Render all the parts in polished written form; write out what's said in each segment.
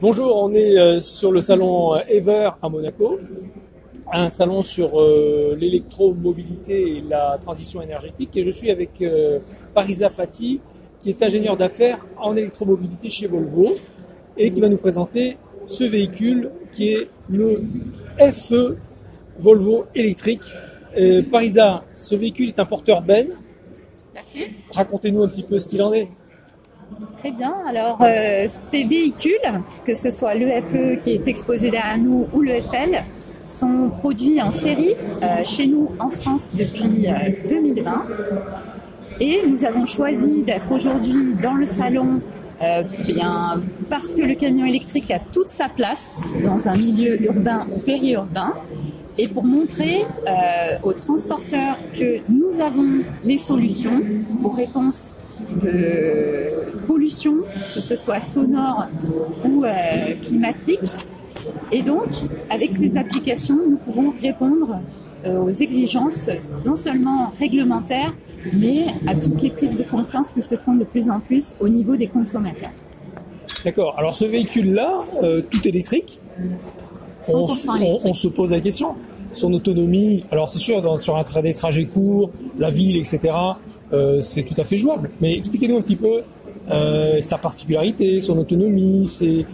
Bonjour, on est sur le salon Ever à Monaco, un salon sur l'électromobilité et la transition énergétique, et je suis avec Parisa Fati, qui est ingénieur d'affaires en électromobilité chez Volvo et qui va nous présenter ce véhicule qui est le FE Volvo électrique. Parisa, ce véhicule est un porteur Ben. Tout à fait. Racontez-nous un petit peu ce qu'il en est. Très bien. Alors, ces véhicules, que ce soit le FE qui est exposé derrière nous ou le FL, sont produits en série chez nous en France depuis 2020. Et nous avons choisi d'être aujourd'hui dans le salon parce que le camion électrique a toute sa place dans un milieu urbain ou périurbain. Et pour montrer aux transporteurs que nous avons les solutions aux réponses de pollution, que ce soit sonore ou climatique. Et donc, avec ces applications, nous pourrons répondre aux exigences non seulement réglementaires, mais à toutes les prises de conscience qui se font de plus en plus au niveau des consommateurs. D'accord. Alors ce véhicule-là, tout électrique, 100% électrique. On se pose la question. Son autonomie, alors c'est sûr, sur des trajets courts, la ville, etc., c'est tout à fait jouable. Mais expliquez-nous un petit peu sa particularité, son autonomie, ses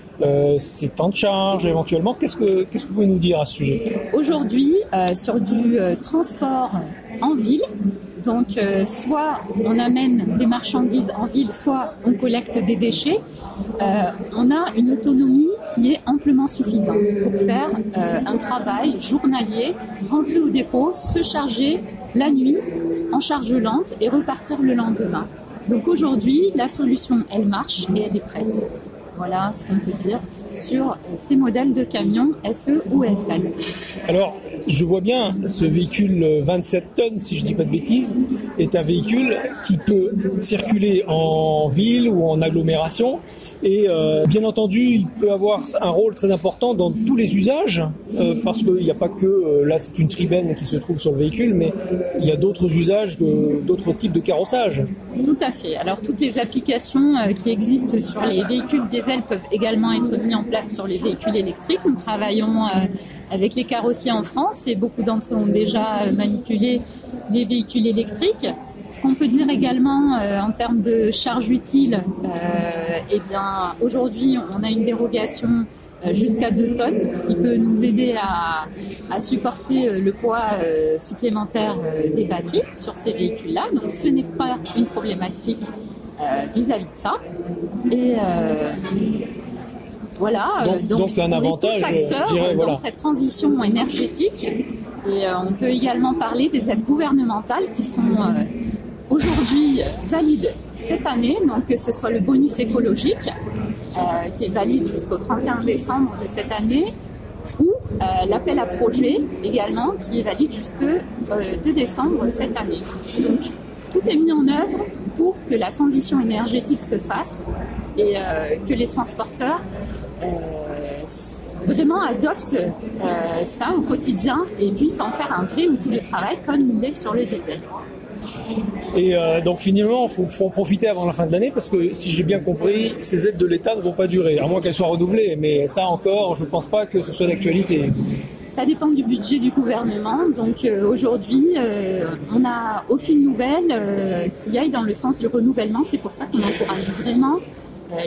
temps de charge éventuellement. Qu'est-ce que vous pouvez nous dire à ce sujet? Aujourd'hui, sur du transport en ville, donc soit on amène des marchandises en ville, soit on collecte des déchets, on a une autonomie qui est amplement suffisante pour faire un travail journalier, rentrer au dépôt, se charger la nuit en charge lente et repartir le lendemain. Donc aujourd'hui, la solution, elle marche et elle est prête. Voilà ce qu'on peut dire sur ces modèles de camions FE ou FL. Alors, je vois bien, ce véhicule 27 tonnes, si je ne dis pas de bêtises, est un véhicule qui peut circuler en ville ou en agglomération. Et bien entendu, il peut avoir un rôle très important dans tous les usages, parce qu'il n'y a pas que, là c'est une tribène qui se trouve sur le véhicule, mais il y a d'autres usages, d'autres types de carrossage. Tout à fait. Alors toutes les applications qui existent sur les véhicules diesel peuvent également être mises en place sur les véhicules électriques. Nous travaillons avec les carrossiers en France et beaucoup d'entre eux ont déjà manipulé les véhicules électriques. Ce qu'on peut dire également en termes de charge utile, aujourd'hui on a une dérogation jusqu'à 2 tonnes qui peut nous aider à supporter le poids supplémentaire des batteries sur ces véhicules-là. Donc ce n'est pas une problématique vis-à-vis de ça. Et voilà, donc c'est un avantage, on est tous acteurs dans cette transition énergétique. Et on peut également parler des aides gouvernementales qui sont aujourd'hui valides cette année, donc que ce soit le bonus écologique qui est valide jusqu'au 31 décembre de cette année, ou l'appel à projet également qui est valide jusqu'au 2 décembre cette année. Donc tout est mis en œuvre pour que la transition énergétique se fasse et que les transporteurs vraiment adoptent ça au quotidien et puissent en faire un vrai outil de travail comme il est sur le diesel. Et donc finalement, il faut en profiter avant la fin de l'année parce que si j'ai bien compris, ces aides de l'État ne vont pas durer, à moins qu'elles soient renouvelées. Mais ça encore, je ne pense pas que ce soit d'actualité. Ça dépend du budget du gouvernement. Donc aujourd'hui, on n'a aucune nouvelle qui aille dans le sens du renouvellement. C'est pour ça qu'on encourage vraiment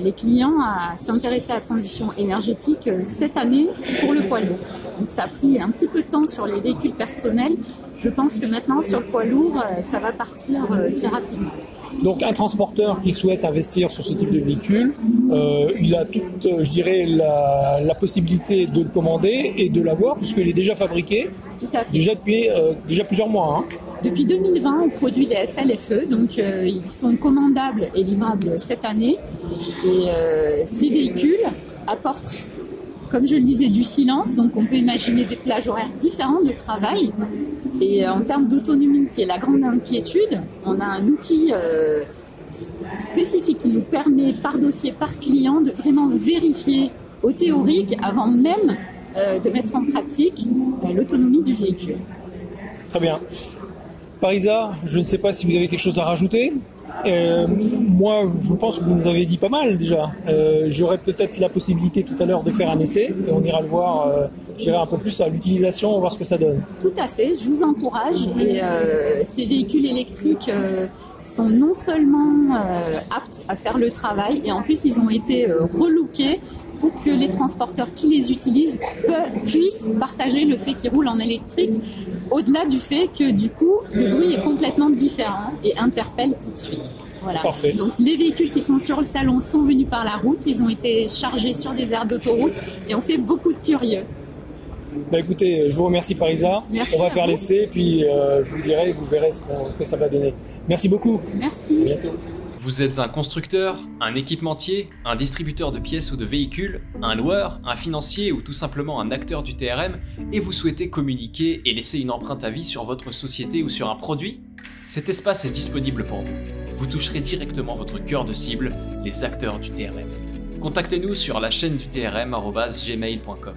les clients à s'intéresser à la transition énergétique cette année pour le poids lourd. Donc ça a pris un petit peu de temps sur les véhicules personnels. Je pense que maintenant, sur le poids lourd, ça va partir très rapidement. Donc un transporteur qui souhaite investir sur ce type de véhicule, il a toute, je dirais, la possibilité de le commander et de l'avoir puisqu'il est déjà fabriqué. Tout à fait. Déjà depuis plusieurs mois. Depuis 2020, on produit les FLFE, donc ils sont commandables et livrables cette année. Et ces véhicules apportent, comme je le disais, du silence, donc on peut imaginer des plages horaires différentes de travail. Et en termes d'autonomie, qui est la grande inquiétude, on a un outil spécifique qui nous permet, par dossier, par client, de vraiment vérifier au théorique, avant même de mettre en pratique l'autonomie du véhicule. Très bien. Parisa, je ne sais pas si vous avez quelque chose à rajouter. Moi, je pense que vous nous avez dit pas mal déjà. J'aurai peut-être la possibilité tout à l'heure de faire un essai et on ira le voir, j'irai un peu plus à l'utilisation, voir ce que ça donne. Tout à fait, je vous encourage. Et ces véhicules électriques sont non seulement aptes à faire le travail, et en plus ils ont été relookés pour que les transporteurs qui les utilisent puissent partager le fait qu'ils roulent en électrique, au-delà du fait que du coup le bruit est complètement différent et interpelle tout de suite. Voilà. Parfait. Donc les véhicules qui sont sur le salon sont venus par la route, ils ont été chargés sur des aires d'autoroute et ont fait beaucoup de curieux. Bah écoutez, je vous remercie Parisa. Merci on va à faire vous. l'essai, puis je vous dirai, vous verrez ce que ça va donner. Merci beaucoup. Merci. À bientôt. Vous êtes un constructeur, un équipementier, un distributeur de pièces ou de véhicules, un loueur, un financier ou tout simplement un acteur du TRM et vous souhaitez communiquer et laisser une empreinte à vie sur votre société ou sur un produit? Cet espace est disponible pour vous. Vous toucherez directement votre cœur de cible, les acteurs du TRM. Contactez-nous sur la chaîne du TRM@gmail.com.